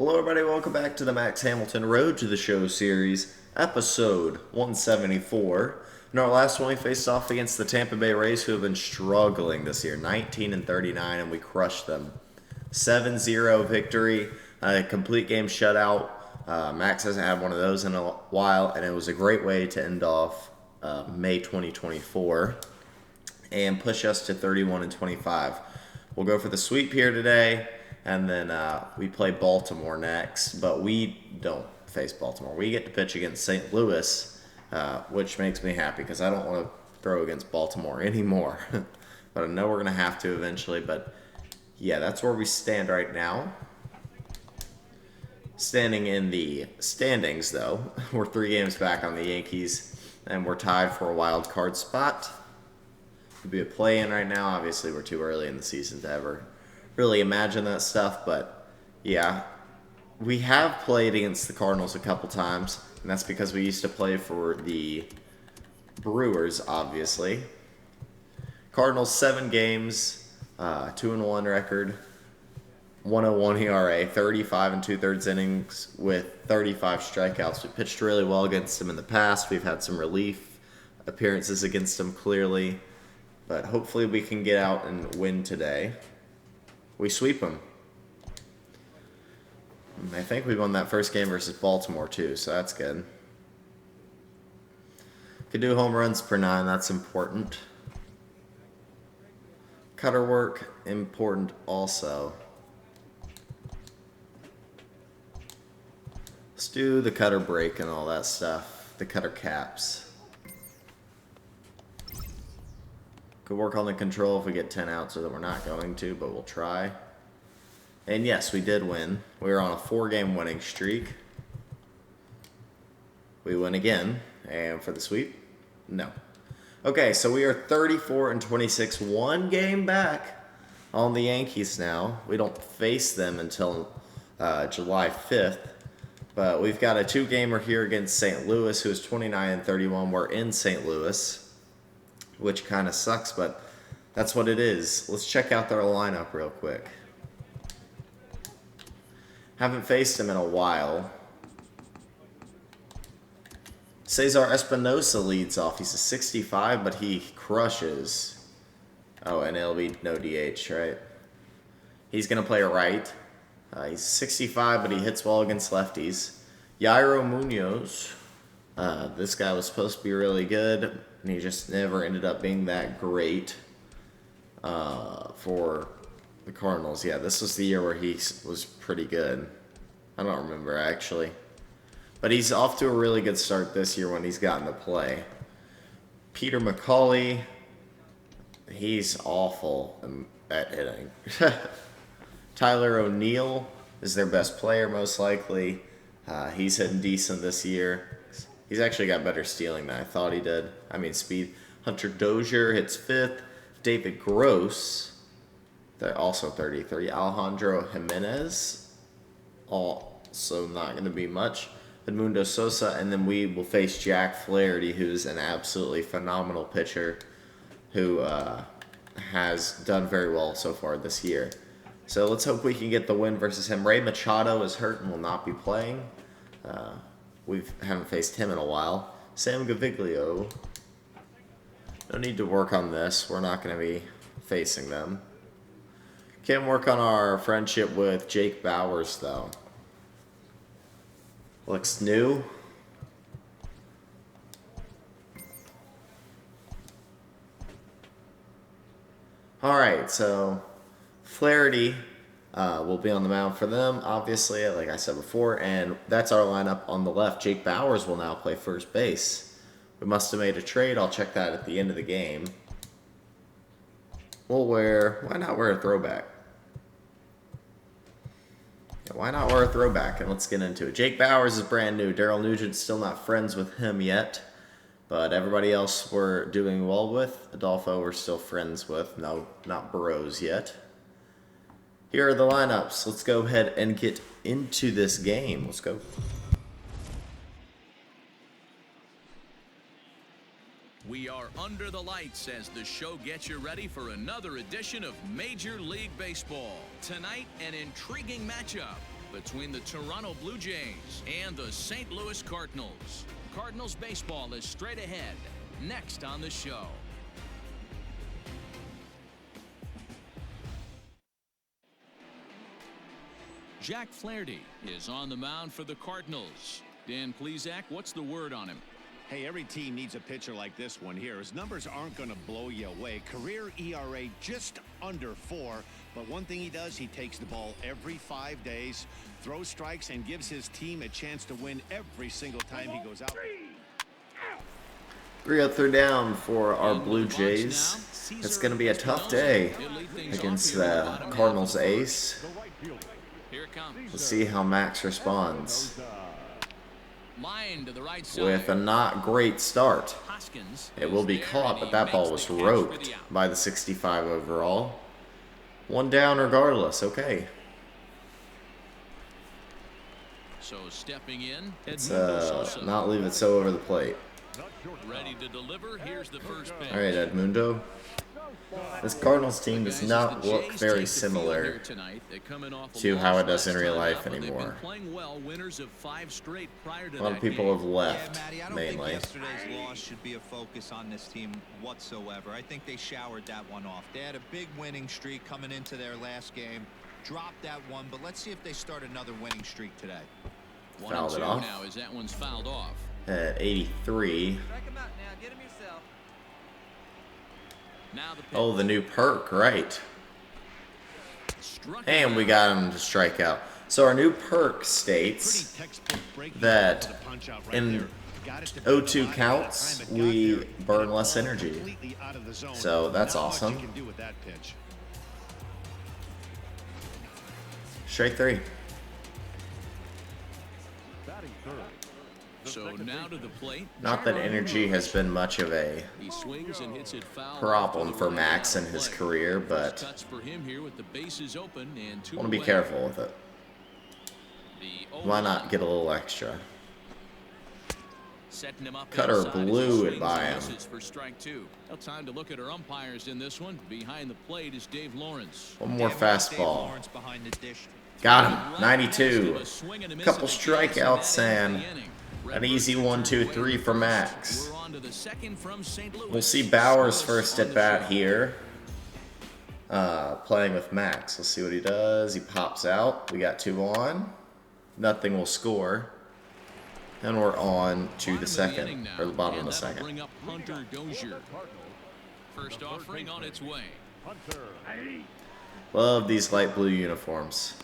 Hello everybody, welcome back to the Max Hamilton Road to the Show series, episode 174. In our last one, we faced off against the Tampa Bay Rays, who have been struggling this year, 19-39, and we crushed them. 7-0 victory, a complete game shutout. Max hasn't had one of those in a while, and it was a great way to end off May 2024 and push us to 31-25. We'll go for the sweep here today. And then we play Baltimore next, but we don't face Baltimore. We get to pitch against St. Louis, which makes me happy because I don't want to throw against Baltimore anymore. But I know we're going to have to eventually. But yeah, that's where we stand right now. Standing in the standings, though, we're 3 games back on the Yankees, and we're tied for a wild card spot. Could be a play-in right now. Obviously, we're too early in the season to ever really imagine that stuff, but yeah, we have played against the Cardinals a couple times, and that's because we used to play for the Brewers, obviously. Cardinals 7 games, 2-1 record, 1.01 ERA, 35 2/3 innings with 35 strikeouts. We pitched really well against them in the past. We've had some relief appearances against them clearly, but hopefully we can get out and win today. We sweep them. I think we won that first game versus Baltimore too, so that's good. Could do home runs per 9, that's important. Cutter work, important also. Let's do the cutter break and all that stuff. The cutter caps. Could work on the control if we get 10 out, so that we're not going to, but we'll try. And yes, we did win. We were on a 4-game winning streak. We win again. And for the sweep? No. Okay, so we are 34-26, 1 game back on the Yankees now. We don't face them until July 5th. But we've got a 2-gamer here against St. Louis, who is 29-31. We're in St. Louis, which kind of sucks, but that's what it is. Let's check out their lineup real quick. Haven't faced him in a while. Cesar Espinosa leads off. He's a 65, but he crushes. Oh, and it'll be no DH, right? He's going to play right. He's 65, but he hits well against lefties. Yairo Munoz. This guy was supposed to be really good, and he just never ended up being that great for the Cardinals. Yeah, this was the year where he was pretty good. I don't remember, actually. But he's off to a really good start this year when he's gotten to play. Peter McCauley, he's awful at hitting. Tyler O'Neill is their best player, most likely. He's hitting decent this year. He's actually got better stealing than I thought he did. I mean, speed. Hunter Dozier hits 5th. David Gross, they're also 33. Alejandro Jimenez, also not going to be much. Edmundo Sosa, and then we will face Jack Flaherty, who's an absolutely phenomenal pitcher who has done very well so far this year. So let's hope we can get the win versus him. Ray Machado is hurt and will not be playing. We haven't faced him in a while. Sam Gaviglio. No need to work on this. We're not going to be facing them. Can't work on our friendship with Jake Bowers, though. Looks new. Alright, so Flaherty will be on the mound for them, obviously, like I said before, and that's our lineup on the left. Jake Bowers will now play first base. We must have made a trade. I'll check that at the end of the game. Why not wear a throwback? Yeah, why not wear a throwback? And let's get into it. Jake Bowers is brand new. Daryl Nugent's still not friends with him yet, but everybody else we're doing well with. Adolfo we're still friends with. No, not Burrows yet. Here are the lineups. Let's go ahead and get into this game. Let's go. We are under the lights as the show gets you ready for another edition of Major League Baseball. Tonight, an intriguing matchup. between the Toronto Blue Jays and the St. Louis Cardinals. Cardinals baseball is straight ahead, next on the show. Jack Flaherty is on the mound for the Cardinals. Dan Plesac, what's the word on him? Hey, every team needs a pitcher like this one here. His numbers aren't going to blow you away. Career ERA just under 4. But one thing he does, he takes the ball every 5 days, throws strikes, and gives his team a chance to win every single time he goes out. 3 up, 3 down for our Blue Jays. It's going to be a tough day against the Cardinals ace. Let's see how Max responds. With a not great start. It will be caught, but that ball was roped by the 65 overall. 1 down regardless. Okay. So stepping in, Let's not leave it so over the plate. Ready to deliver. Here's the first pitch. All right, Edmundo. This Cardinals team does not look very similar to how it does in real life anymore. A lot of people have left, mainly. Yesterday's loss should be a focus on this team whatsoever. I think they showered that one off. They had a big winning streak coming into their last game. Dropped that one, but let's see if they start another winning streak today. Fouled it off. Now as that one's fouled off. At 83. Strike him out now. Get him yourself. Now the Oh, the new perk, right. And we got him to strike out. So our new perk states that in 0-2 counts, we burn less energy. So that's awesome. Straight 3. So now to the plate. Not that energy has been much of a He swings and hits it foul problem for Max in his career, but Cuts for him here with the bases open and I want to be careful with it. Why not get a little extra? Setting him up Cutter inside as he blew it swings by and him. misses for strike 2. Now time to look at our umpires in this one. Behind the plate is Dave Lawrence. One more fastball. Lawrence behind the dish. Got him. 92. Couple strikeouts and an easy 1-2-3 for Max. We're on to the second from St. Louis. We'll see Bauer's first at bat here. Playing with Max. Let's see what he does. He pops out. We got 2 on. Nothing will score. And we're on to the second, or the bottom of the second. Bring up Hunter Dozier. First offering on its way. Love these light blue uniforms.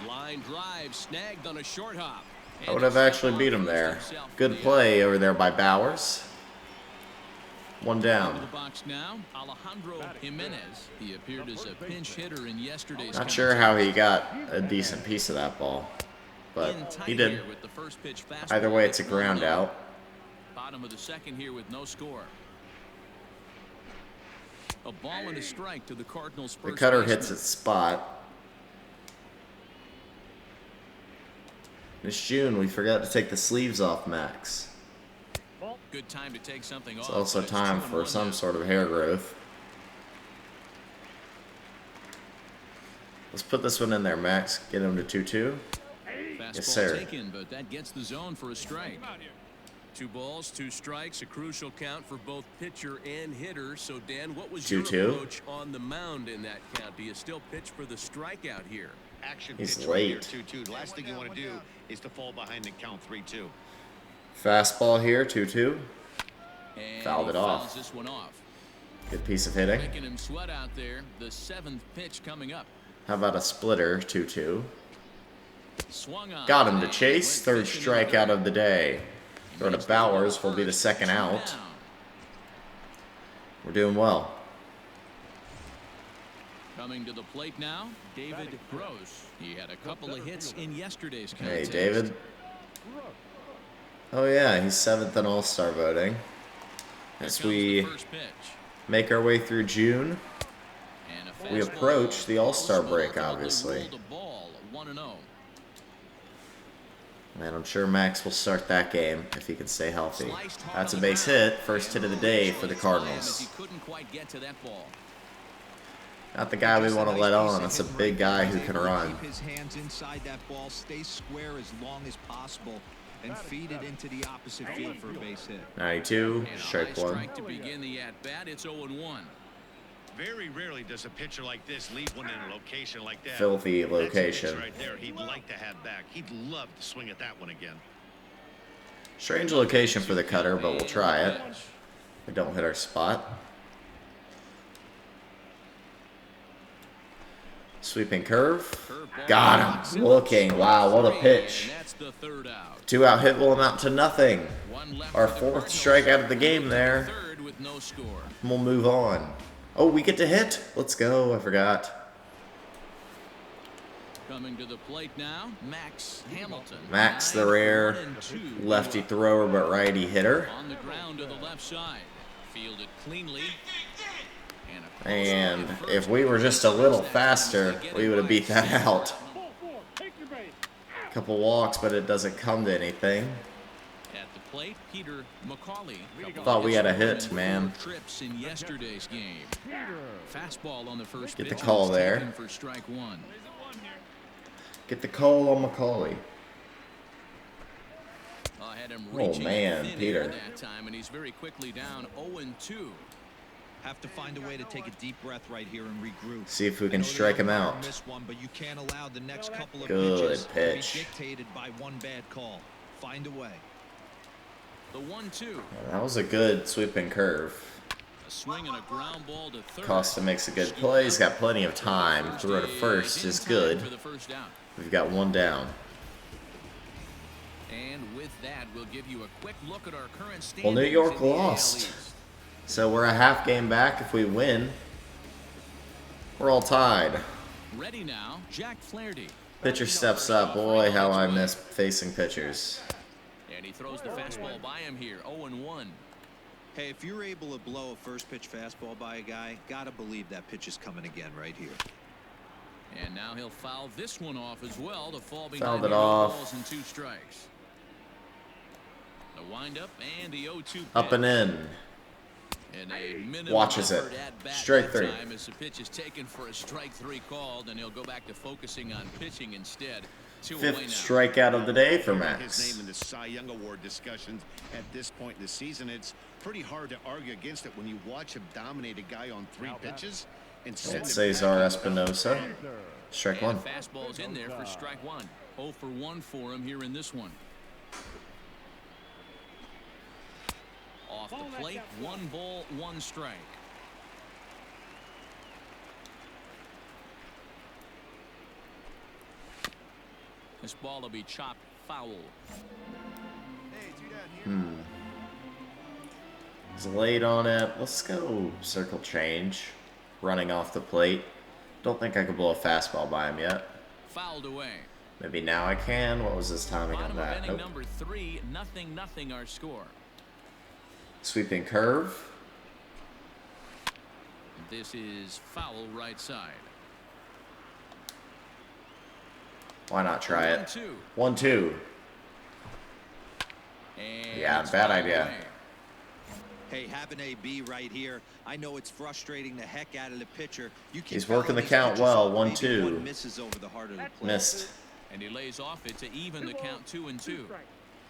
Line drive snagged on a short hop. I would have actually beat him there. Good play over there by Bowers. 1 To down. the box now, Alejandro Jimenez. He appeared as a pinch hitter in yesterday's Not sure how he got a decent piece of that ball, but he did. With the first pitch fastball. Either way, it's a ground out. Bottom of the second here with no score. A ball and a strike to the Cardinals' The first cutter baseman. hits its spot. It's June. We forgot to take the sleeves off Max. Good time to take something It's off. also but time 2-1 for some now. sort of hair growth. Let's put this one in there, Max. Get him to 2-2. Fastball Yes, sir. taken, but that gets the zone for a strike. 2 balls, 2 strikes, a crucial count for both pitcher and hitter. So, Dan, what was your 2-2. approach on the mound in that count? Do you still pitch for the strikeout here? Action He's pitch right here, late. 2-2. Last thing you want to do is to fall behind and count 3-2. Fastball here, 2-2. And Fouled he it off. fouls this one off. Good piece of hitting. Making him sweat out there. The 7th pitch coming up. How about a splitter, 2-2. Swung on. Got him to and chase. went Third fishing in the strikeout third. of the day. Throw to Makes the Bowers runner will be the first, second 2 out. down. We're doing well. Coming to the plate now, David Gross. He had a couple of hits in yesterday's Hey, contest. David. Oh, yeah, he's 7th in All-Star voting. Here As comes we the first pitch. make our way through June, And a we fastball approach the All-Star break, ultimately obviously. rolled the ball 1-0. And I'm sure Max will start that game if he can stay healthy. That's a base hit. First hit of the day for the Cardinals. Not the guy we want to let on. That's a big guy who can run. Keep his hands inside that ball, stay square as long as possible, and feed it into the opposite field for a base hit. 92, strike one. To begin the at-bat, it's 0-1. Very rarely does a pitcher like this leave one in a location like that. Filthy That's a pitch location. right there. He'd like to have back. He'd love to swing at that one again. Strange location for the cutter, but we'll try it. We don't hit our spot. Sweeping curve. Got him. Looking. Wow, what a pitch. 2 out hit will amount to nothing. Our 4th strikeout of the game there. We'll move on. Oh, we get to hit. Let's go. I forgot. Coming to the plate now, Max Hamilton. Max, the rare lefty thrower but righty hitter. On the ground to the left side. Fielded cleanly. And if we were just a little faster, we would have beat that out. Couple walks, but it doesn't come to anything. At the plate, Peter McCauley. Thought we had a hit, man. Trips in yesterday's game. Fastball on the first Get the pitch call is there. taken for strike one. Get the call on McCauley. Had him Oh reaching man, thin Peter. air that time, and he's very quickly down 0-2. Have to find a way to take a deep breath right here and regroup. See if we I can know they strike him don't out. miss one, but you can't allow the next couple of Good pitches pitch. to be dictated by one bad call. Find a way. The 1-2. That was a good sweeping curve. A swing and a ground ball to third. Costa makes a good play. He's got plenty of time. Throw to first is good. For the first down. We've got 1 down. And with that, we'll give you a quick look at our current standings. Well, New York in the AL lost. East. So we're a half game back. If we win, we're all tied. Ready now, Jack Flaherty. Pitcher steps up. Boy, how I miss facing pitchers. And he throws the fastball by him here, 0-1. Hey, if you're able to blow a first pitch fastball by a guy, gotta believe that pitch is coming again right here. And now he'll foul this one off as well to fall behind Fouled it the off. balls and 2 strikes. The windup and the 0-2 Up and in. And a minimum Watches it. effort at bat Strike that 3. time as the pitch is taken for a strike 3 called, and he'll go back to focusing on pitching instead. 2 away 5th now. strikeout of the day for His Max. name in the Cy Young Award discussions at this point in the season. It's pretty hard to argue against it when you watch him dominate a guy on 3 pitches and send It's him Cesar back. Espinosa. Strike And 1. a fastball's in there for strike 1. 0 for 1 for him here in this one. Off the plate, 1 ball, 1 strike. This ball will be chopped foul. He's late on it. Let's go circle change. Running off the plate. Don't think I could blow a fastball by him yet. Fouled away. Maybe now I can. What was his timing on Bottom of that? inning Nope. number 3, 0-0 our score. Sweeping curve. This is foul right side. Why not try it? 1-2. 1-2. And Yeah, it's bad fouled idea. away. Hey, having AB right here, I know it's frustrating the heck out of the pitcher. You keep He's working the fouling these count pitches well, off, 1-2. maybe one misses over the heart of the plate. Missed. And he lays off it to even the count 2-2.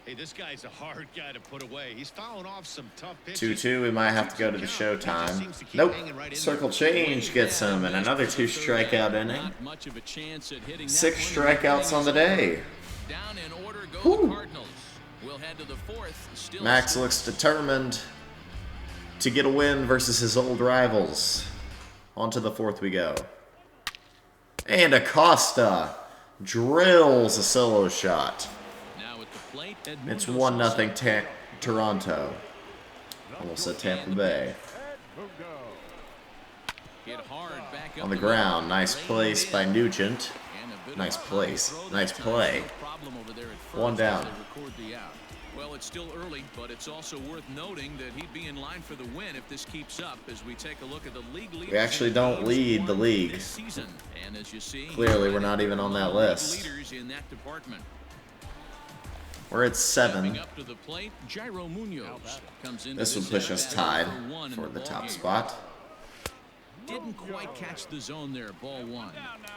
Hey, this guy's a hard guy to put away. He's fouling off some tough pitches. 2-2. We might have to go to the showtime. Nope. Circle change gets him, and another 2 strikeout inning. Not much of a chance at hitting that 6 one. strikeouts on the day. Down in order go Whew. the Cardinals. We'll head to the 4th. Still Max looks determined to get a win versus his old rivals. On to the 4th we go. And Acosta drills a solo shot. now at the plate. It's Edmundo 1-0 Sosa. Toronto. Almost said Tampa Bay. Hit hard back up On the the ground. middle. Nice place by Nugent. And a bit of Nice a place. throw Nice that time. play. No problem over there at first 1 as down. they record the out. Well, it's still early, but it's also worth noting that he'd be in line for the win if this keeps up as we take a look at the league leaders. We actually don't in lead games the won league. this season. And as you see, Clearly, we're not even on that list. leaders in that department. We're at 7. Stepping up to the plate, Jairo Munoz comes into This will push us at-bat tied for one in for the top ballgame. spot. Didn't quite catch the zone there. Ball 1.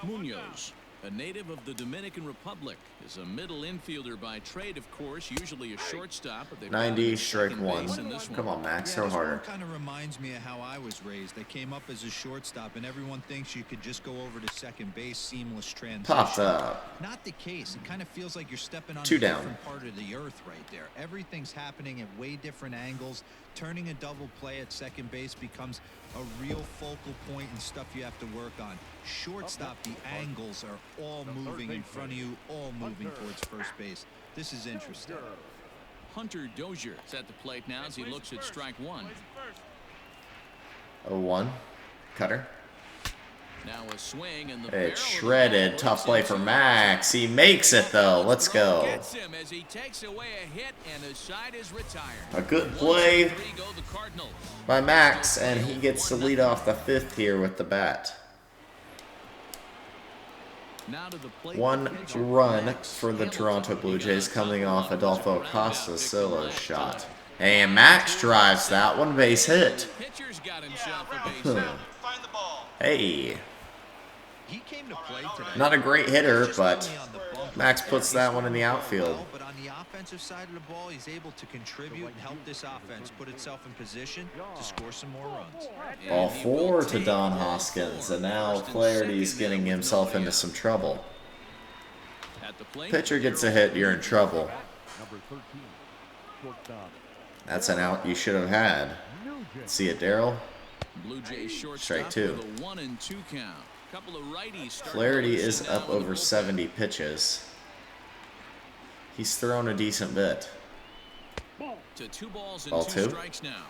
Munoz, a native of the Dominican Republic, is a middle infielder by trade, of course, usually a shortstop. But 90, strike 1. Come on, Max, throw harder. Kind of reminds me of how I was raised. I came up as a shortstop, and everyone thinks you could just go over to second base, seamless transition. Popped up. Not the case. It kind of feels like you're stepping on 2 a down. different part of the earth right there. Everything's happening at way different angles. Turning a double play at second base becomes a real focal point and stuff you have to work on. Shortstop, the angles are all moving in front of you, all moving towards first base. This is interesting. Hunter Dozier is at the plate now as he looks at strike 1. 0-1. Cutter. Now a swing and the It's barrel shredded. of the ball Tough goes play into for Max. He makes it though. Let's go. Gets him as he takes away a hit and the side is retired. A good play 1-3 go the Cardinals. by Max, and he gets to lead off the 5th here with the bat. Now to the plate. 1 run for the Toronto Blue Jays coming off Adolfo Acosta's solo shot. And Max drives that one, base hit. Pitcher's got himself a base hit. Hey, He came to play today. not a great hitter, Just but only on the bump. Max puts that one in the outfield. But on the offensive side of the ball, he's able to contribute and help this offense put itself in position to score some more runs. Ball 4 to Don Hoskins, and now Flaherty's getting himself into some trouble. At the plate, Pitcher gets a hit, you're in trouble. That's an out you should have had. See it, Daryl? Blue Jays Strike shortstop 2. with a 1-2 count. Couple of righties starting Flaherty to is loosen up down with over the bullpen. 70 pitches. He's thrown a decent bit. To 2 balls and Ball 2 2. strikes now.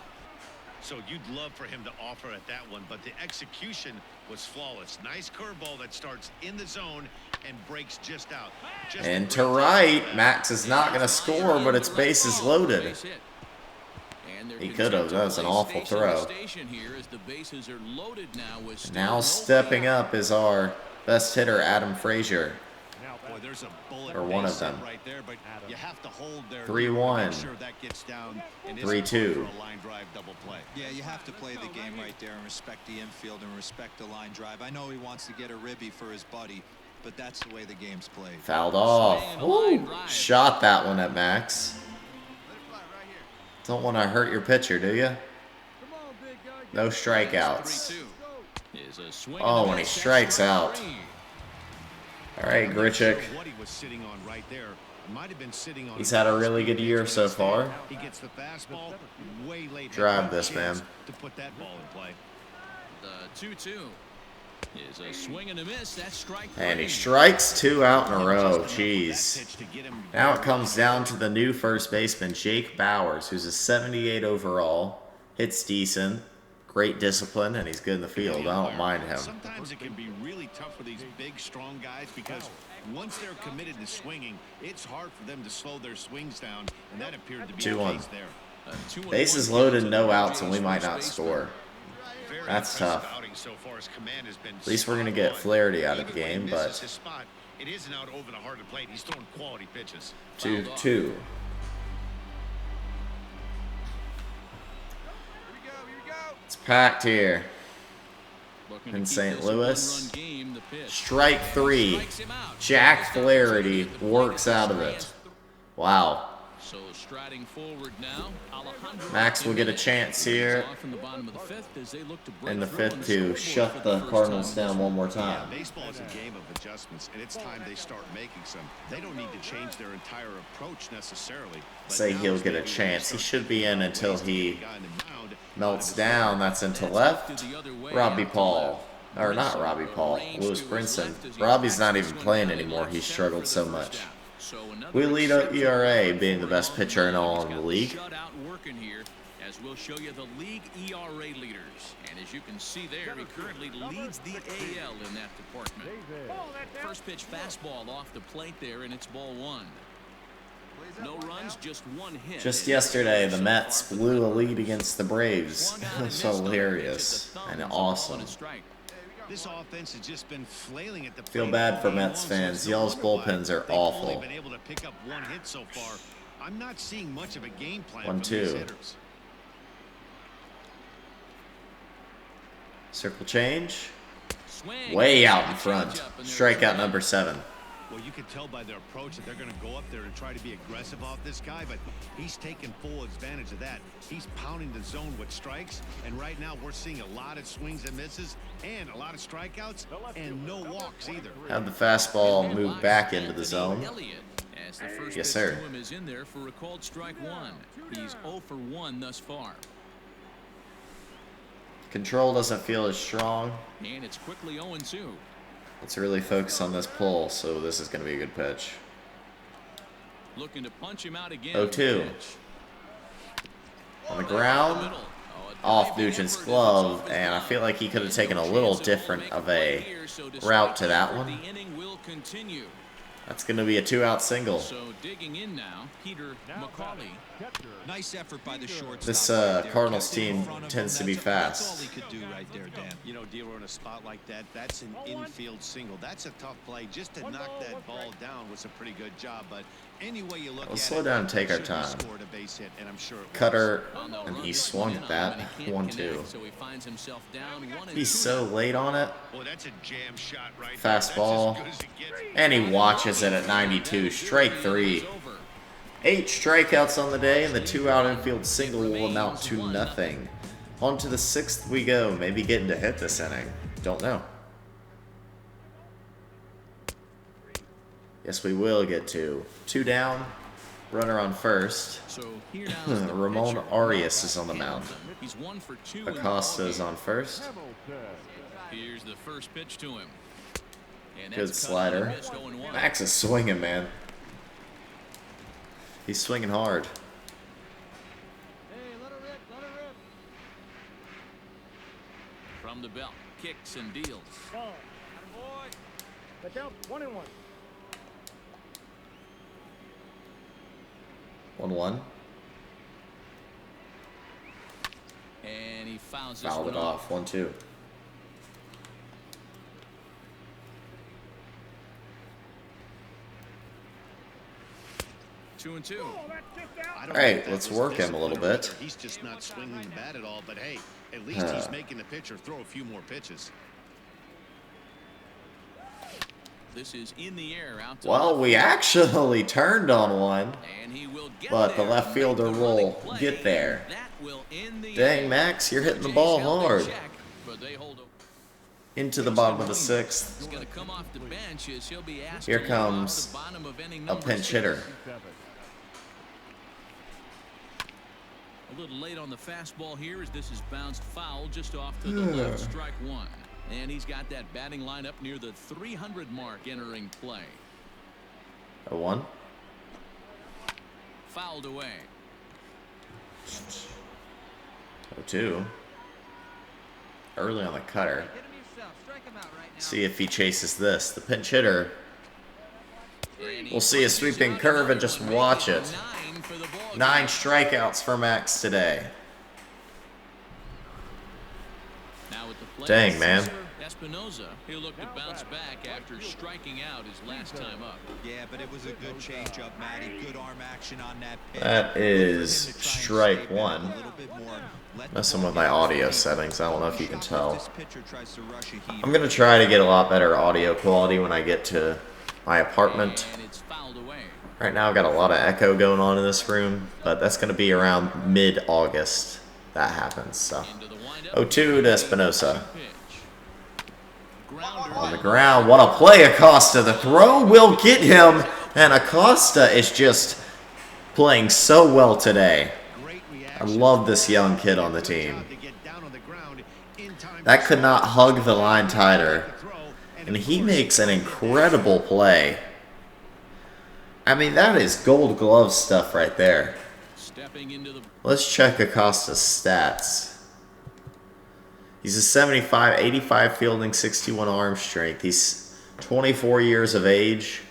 So you'd love for him to offer at that one, but the execution was flawless. Nice curveball that starts in the zone and breaks just out. Just And to right, Max is not going to score, but it's bases loaded. Base hit. And they're He could have. That was an awful station to throw. station here as the bases are loaded now with still Now no stepping out. up is our best hitter, Adam Frazier. Boy, there's a bullet Or one base of them. hit right there, but you have to hold there. 3-1. Make sure that gets down and isn't 3-2. for a line drive double play. Yeah, you have to play the game right there and respect the infield and respect the line drive. I know he wants to get a ribby for his buddy, but that's the way the game's played. Fouled off. Woo. Shot that one at Max. Don't want to hurt your pitcher, do you? No strikeouts. 3-2 is a swing Oh, and a when he miss. strikes out. All right, Grichuk. What he was sitting on right there. Might have been sitting on. He's had a really good year so far. He gets the fastball way late. Drive this, man. To put that ball in play. The 2-2 is a swing and a miss. That's strike 3. And he strikes 2 out in a row. Jeez. Now it comes down to the new first baseman, Jake Bowers, who's a 78 overall. Hits decent. Great discipline, and he's good in the field. I don't mind him. Sometimes it can be really tough for these big, strong guys because once they're committed to swinging, it's hard for them to slow their swings down, and that appeared to be the 2-1. case there. A 2-1 Bases loaded, no outs, and we might not score. Very That's impressive tough. outing so far. His command has been At least we're going to spot get on. Flaherty out of the Even when he game, misses but his spot, it isn't out over the heart of the plate. He's throwing quality pitches. 2-2. It's packed here. Looking to in keep St. this a Louis. one-run game, the pitch. Strike 3. Strikes him out. Jack Flaherty works out of it. Wow. So striding forward now, Alejandro Max will get a chance here off in the bottom of the 5th as they look to break in the through 5th on the to scoreboard shut for the first Cardinals time. down one more Yeah, time. baseball is a game of adjustments, and it's time they start making some. They don't need to change their entire approach necessarily. But Say now he'll is get a maybe when chance. they He start should be in until wasting he the guy on the mound. melts down. That's into left. Robbie Paul. Or not Robbie Paul. Lewis Brinson. Robbie's not even playing anymore. He's struggled so much. We lead ERA, being the best pitcher in all in the league. Shutout working here as we'll show you the league ERA leaders. And as you can see there, he currently leads the AL in that department. First pitch fastball off the plate there, and it's ball 1. No runs, just 1 hit. Just yesterday, the Mets blew a lead against the Braves. It was so hilarious and awesome. This offense has just been flailing at the Feel plate bad all for game Mets long, so fans. it's no Y'all's wonder why bullpens are they've only awful. been able to pick up 1 hit so far I'm not seeing much of a game plan from 1-2. these hitters. Circle change. Swing. Way out in front. Strikeout number 7. Well, you can tell by their approach that they're going to go up there and try to be aggressive off this guy, but he's taking full advantage of that. He's pounding the zone with strikes, and right now we're seeing a lot of swings and misses and a lot of strikeouts and no walks either. Have the fastball move back into the zone. As the first Yes, pitch sir. to him is in there for a called strike 1. He's 0 for 1 thus far. Control doesn't feel as strong. And it's quickly 0-2. Let's really focus on this pull, so this is going to be a good pitch. Looking to punch him out again. 0-2. On the ground, off Nugent's glove, and I feel like he could have taken a little different of a route to that one. The inning will continue. That's going to be a 2-out single. So digging in now, Peter McCauley. Nice effort by the shortstop. This right there. Cardinals Kept it in team front of tends him. to be That's all fast. he could do right there, Dan. You know, D'Lo, in a spot like that, that's an infield single. That's a tough play. Just to knock that ball down was a pretty good job. But any way you look at it, Let's slow down and take our should have time. scored a base hit, and I'm sure it was. Cutter, On the and run, he this swung one at that. up, and he can't 1-2. connect, so he finds himself down 1-2. He's so late on it. Well, that's a jam shot right there. Fastball. That's as good as it gets. And he watches it at 92. Strike 3. 8 strikeouts on the day, and the 2-out infield single will amount to nothing. On to the 6th we go. Maybe getting to hit this inning. Don't know. Yes, we will get to. 2 down. Runner on first. So here now is the Ramon pitcher. Arias is on the mound. He's 1 for 2 in the Acosta is ballgame. on first. Here's the first pitch to him. And Good that's cut on and slider. missed 0-1. Max is swinging, man. He's swinging hard. From the belt, kicks and deals. 1-1. And he fouls this Fouled one it off. 1-2. Two and two. I don't All right, know if that let's was work him a little discipline or bit. whether he's just not swinging the bat at all, but hey, at least he's making the pitcher throw a few more pitches. This is in the air out to Well, left we field. actually turned on one. And he will get But the there, left make fielder the will running play. get there. That will end the Dang, inning. Max, you're hitting the Jays ball held their hard. check, but they hold a Into the bottom of the 6th. He's going to come off the bench as he'll be asked Here to lead off comes the bottom of inning a number pinch 6. hitter. A little late on the fastball here as this is bounced foul just off to the left, strike 1. And he's got that batting lineup near the 300 mark entering play. 1. Fouled away. 2. Early on the cutter. See if he chases this. The pinch hitter. We'll see a sweeping curve and just watch it. 9 for the ball. 9 strikeouts for Max today. Now with the play, Dang, man. Espinoza, he'll look to bounce back after striking out his last time up. Yeah, but it was a good changeup, Matty. Good arm action on that pitch. That is strike 1. A little bit more. Let Messing the with ball my get audio away. settings. I don't know if you can tell. This pitcher tries to rush a heat. I'm going to try to get a lot better audio quality when I get to my apartment. And it's fouled away. Right now I've got a lot of echo going on in this room, but that's going to be around mid-August that happens. So Into the windup. 0-2 to Espinosa. Pitch. Grounder On the ground, what a play, Acosta. The throw will get him, and Acosta is just playing so well today. Great I reaction. love this young kid on the team. To get down on the ground in time That to could not hug the line tighter, the throw, and he makes an incredible play. I mean, that is gold glove stuff right there. stepping into the Let's check Acosta's stats. He's a 75, 85 fielding, 61 arm strength. He's 24 years of age.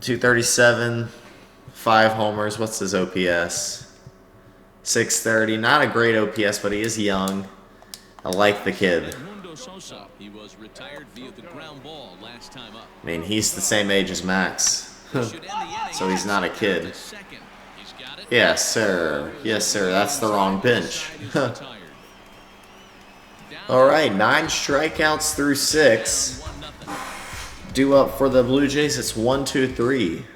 237, 5 homers. What's his OPS? 630. Not a great OPS, but he is young. I like the kid. Mundo Sosa. He was retired via the ground ball last time up. I mean, he's the same age as Max. So he's not a kid. Yes, sir. Yes, sir. That's the wrong bench. All right, 9 strikeouts through 6. Due up for the Blue Jays, it's 1, 2, 3.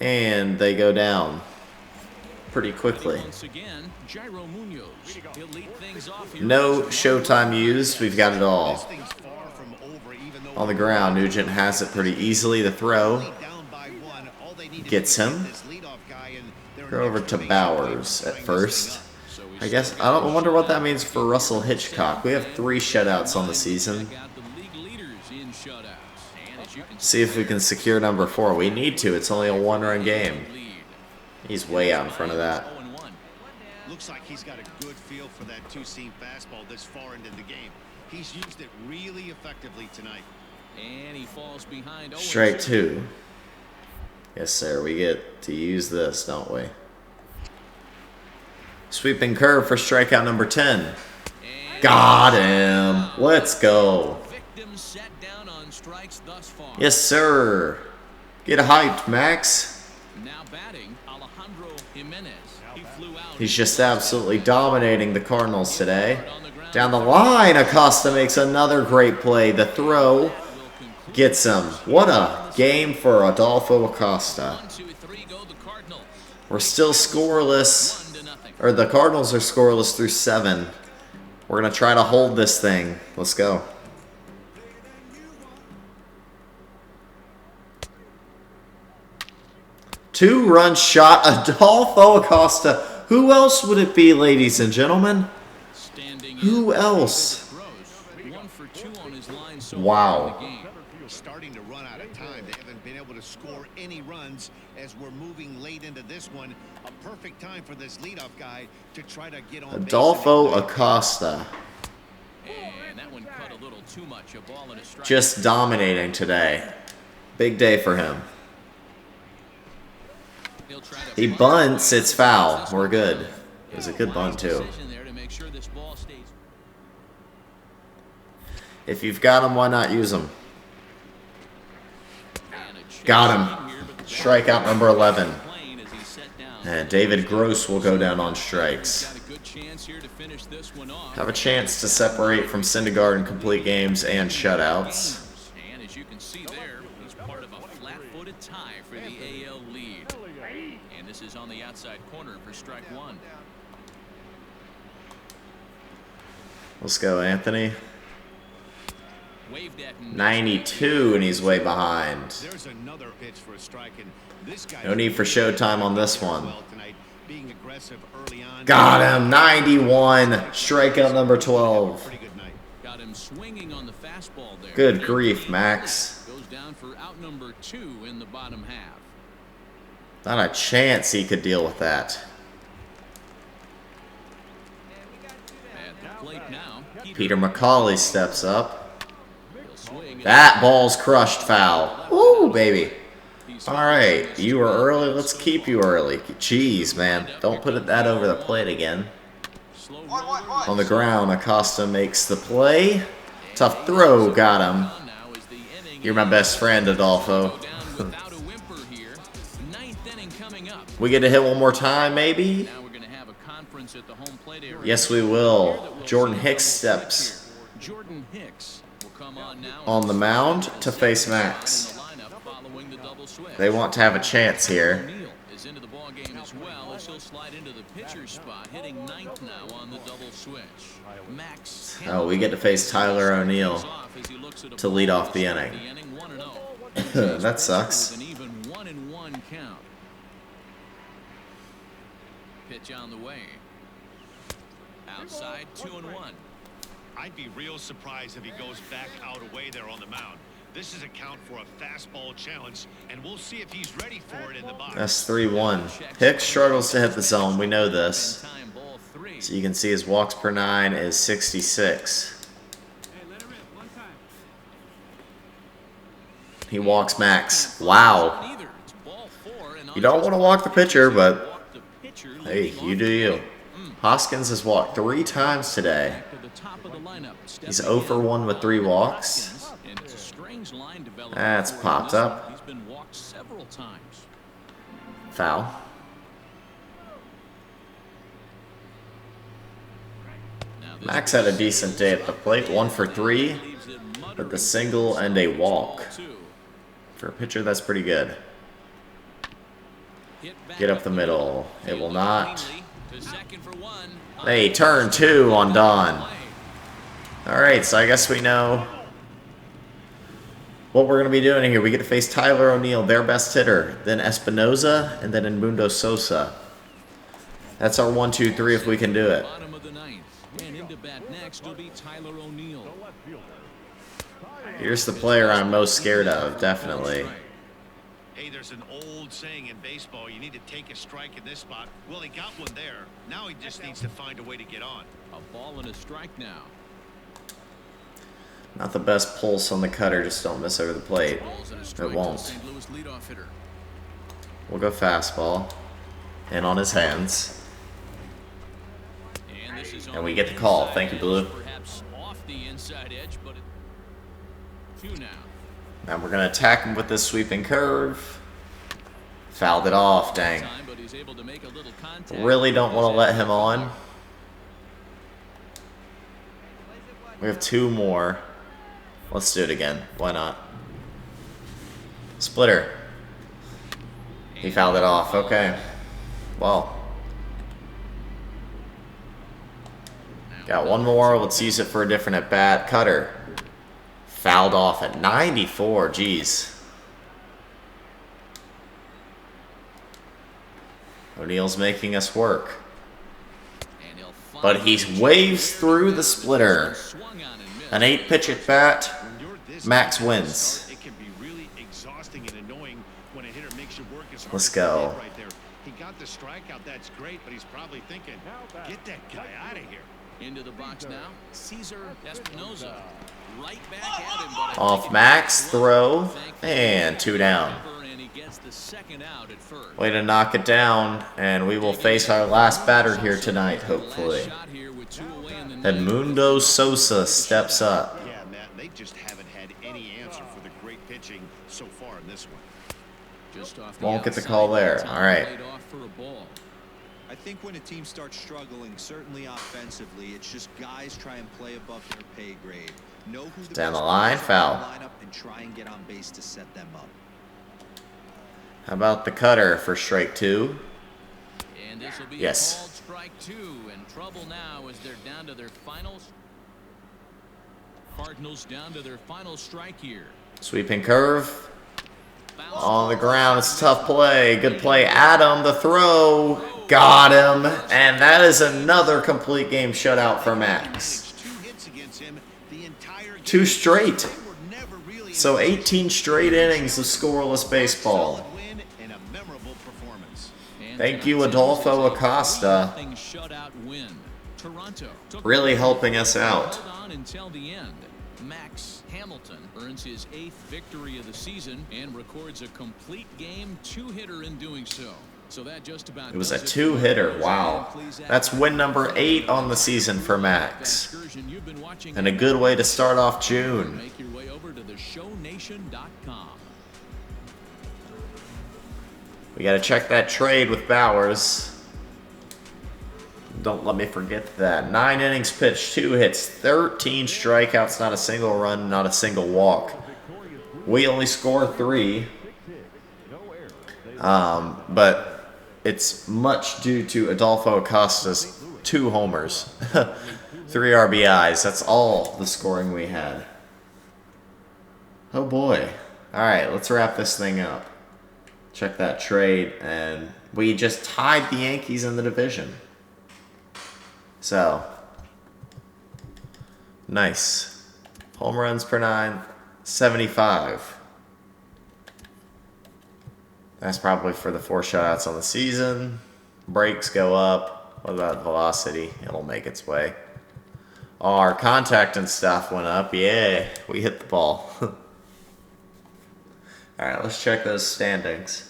And they go down pretty quickly. No showtime used. We've got it all. On the ground, Nugent has it pretty easily. The throw gets him. Go over to Bowers at first. I guess, I wonder what that means for Russell Hitchcock. We have 3 shutouts on the season. See if we can secure number 4. We need to. It's only a 1-run game. He's way out in front of that. Looks like he's got a good feel for that two-seam fastball this far into the game. He's used it really effectively tonight. And he falls behind. Strike 2. Yes, sir. We get to use this, don't we? Sweeping curve for strikeout number 10. Got him. Let's go. Yes, sir. Get hyped, Max. Now batting, Alejandro Jimenez. He flew out. He's just absolutely dominating the Cardinals today. Down the line, Acosta makes another great play. The throw gets him. What a game for Adolfo Acosta. We're still scoreless. Or the Cardinals are scoreless through 7. We're going to try to hold this thing. Let's go. Two-run shot, Adolfo Acosta. Who else would it be, ladies and gentlemen? Who else? Wow. Starting to run out of time. They haven't been able to score any runs as we're moving late into this one. A perfect time for this leadoff guy to try to get on. Adolfo Acosta. And that one cut a little too much. A ball and a strike. Just dominating today. Big day for him. He bunts, it's foul. We're good. It was a good bunt too. If you've got him, why not use him? Got him. Strikeout number 11. And David Gross will go down on strikes. Have a chance to separate from Syndergaard in complete games and shutouts. And as you can see there, he's part of a flat-footed tie for the AL lead. And this is on the outside corner for strike 1. Let's go, Anthony. 92, and he's way behind. No need for showtime on this one. Got him, 91. Strikeout number 12. Got him swinging on the fastball there. Good grief, Max. Goes down for out number 2 in the bottom half. Not a chance he could deal with that. At the plate now, Peter McCauley steps up. That ball's crushed foul. Woo, baby. All right, you were early. Let's keep you early. Jeez, man. Don't put that over the plate again. On the ground, Acosta makes the play. Tough throw. Got him. You're my best friend, Adolfo. We get to hit one more time, maybe? Yes, we will. Jordan Hicks steps on the mound to face Max. They want to have a chance here. Oh, we get to face Tyler O'Neill to lead off the inning. That sucks. Pitch on the way. Outside, 2-1. I'd be real surprised if he goes back out away there on the mound. This is a count for a fastball challenge, and we'll see if he's ready for it in the box. That's 3-1. Hicks struggles to hit the zone. We know this. So you can see his walks per 9 is 66. He walks Max. Wow. You don't want to walk the pitcher, but hey, you do you. Hoskins has walked 3 times today. He's 0 for 1 with 3 walks. line development. That's popped up. He's been walked several times. Foul. Max had a decent day at the plate, 1 for 3, with a single and a walk. For a pitcher, that's pretty good. Get up the middle. It will not. Hey, turn 2 on Don. Alright, so I guess we know what we're going to be doing here. We get to face Tyler O'Neill, their best hitter, then Espinoza, and then Edmundo Sosa. That's our 1, 2, 3 if we can do it. Here's the player I'm most scared of, definitely. Hey, there's an old saying in baseball, you need to take a strike in this spot. Well, he got one there. Now he just needs to find a way to get on. A ball and a strike now. Not the best pulse on the cutter, just don't miss over the plate. It won't. We'll go fastball. And on his hands. And we get the call. Thank you, Blue. Perhaps off the inside edge, but two now. Now we're going to attack him with this sweeping curve. Fouled it off, dang. Really don't want to let him on. We have 2 more. Let's do it again. Why not? Splitter. He fouled it off. Okay. Well. Got 1 more. Let's use it for a different at-bat. Cutter. Fouled off at 94. Jeez. O'Neill's making us work. But he waves through the splitter. An 8-pitch at bat. Max wins. It can be really exhausting and annoying when a hitter makes you work as hard Let's go. right there. He got the strikeout, that's great, but he's probably thinking, get that guy out of here. Into the box now, Cesar Espinoza. Right back at him, but Off Max, throw, and 2 down. Way to knock it down, and we will face our last batter here tonight, hopefully. Edmundo Sosa steps up. Yeah, Matt, they just haven't had any answer for the great pitching so far in this one. Won't get the call there. All right. I think when a team starts struggling, certainly offensively, it's just guys try and play above their pay grade. Know who the Down the best line, players are in foul. the lineup and try and get on base to set them up. How about the cutter for strike 2? And this will be Yes. called strike 2, and trouble now as they're down to their finals. Cardinals down to their final strike here. Sweeping curve. On the ground, it's a tough play. Good play, Adam. The throw. Got him. And that is another complete game shutout for Max. 2 straight. So 18 straight innings of scoreless baseball. Thank you, Adolfo Acosta. Really helping us out. Until the end. Max Hamilton earns his 8th victory of the season and records a complete game 2-hitter in doing so. So that just about It was a 2-hitter. Wow. That's win number 8 on the season for Max. And a good way to start off June. Make your way over to theshownation.com. We got to check that trade with Bowers. Don't let me forget that. 9 innings pitched, 2 hits, 13 strikeouts, not a single run, not a single walk. We only scored 3. But it's much due to Adolfo Acosta's 2 homers. 3 RBIs. That's all the scoring we had. Oh boy. Alright, let's wrap this thing up. Check that trade, and we just tied the Yankees in the division. So, nice. Home runs per 9, 75. That's probably for the 4 shutouts on the season. Breaks go up. What about velocity? It'll make its way. Our contact and stuff went up. Yeah, we hit the ball. Alright, let's check those standings.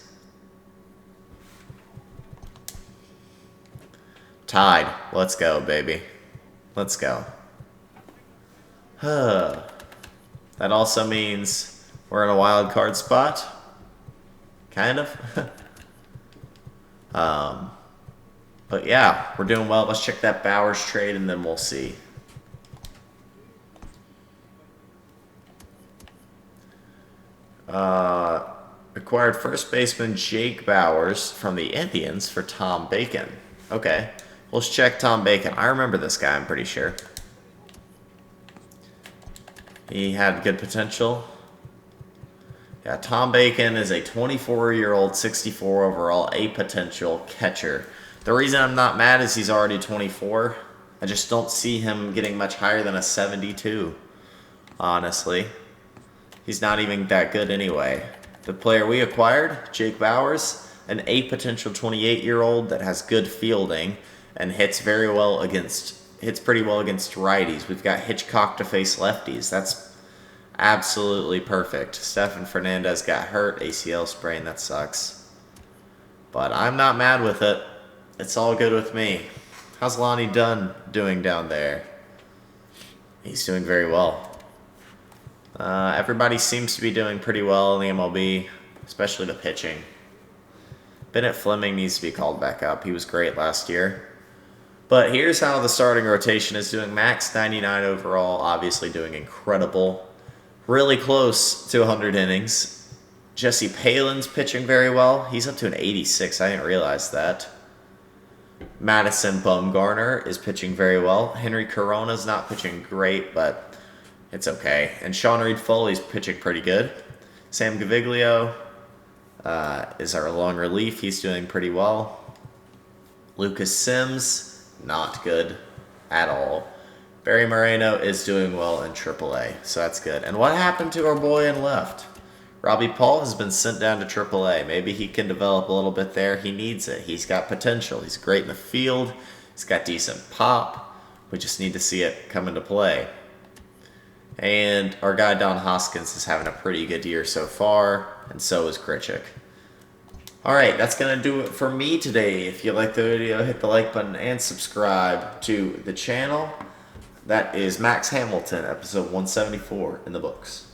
Tied. Let's go, baby. Let's go. That also means We're in a wild card spot. Kind of. But yeah, we're doing well. Let's check that Bowers trade and then we'll see. Acquired first baseman Jake Bowers from the Indians for Tom Bacon. Okay, let's check Tom Bacon. I remember this guy, I'm pretty sure. He had good potential. Yeah, Tom Bacon is a 24-year-old, 64 overall, A potential catcher. The reason I'm not mad is he's already 24. I just don't see him getting much higher than a 72, honestly. He's not even that good anyway. The player we acquired, Jake Bowers, an A potential 28-year-old that has good fielding and hits pretty well against righties. We've got Hitchcock to face lefties. That's absolutely perfect. Stefan Fernandez got hurt, ACL sprain, that sucks. But I'm not mad with it. It's all good with me. How's Lonnie Dunn doing down there? He's doing very well. Everybody seems to be doing pretty well in the MLB, especially the pitching. Bennett Fleming needs to be called back up. He was great last year. But here's how the starting rotation is doing. Max 99 overall, obviously doing incredible. Really close to 100 innings. Jesse Palin's pitching very well. He's up to an 86. I didn't realize that. Madison Bumgarner is pitching very well. Henry Corona's not pitching great, but it's okay. And Sean Reed Foley's pitching pretty good. Sam Gaviglio is our long relief. He's doing pretty well. Lucas Sims, not good at all. Barry Moreno is doing well in AAA, so that's good. And what happened to our boy in left? Robbie Paul has been sent down to AAA. Maybe he can develop a little bit there. He needs it. He's got potential. He's great in the field. He's got decent pop. We just need to see it come into play. And our guy Don Hoskins is having a pretty good year so far, and so is Grichuk. Alright, that's going to do it for me today. If you like the video, hit the like button and subscribe to the channel. That is Max Hamilton, episode 174 in the books.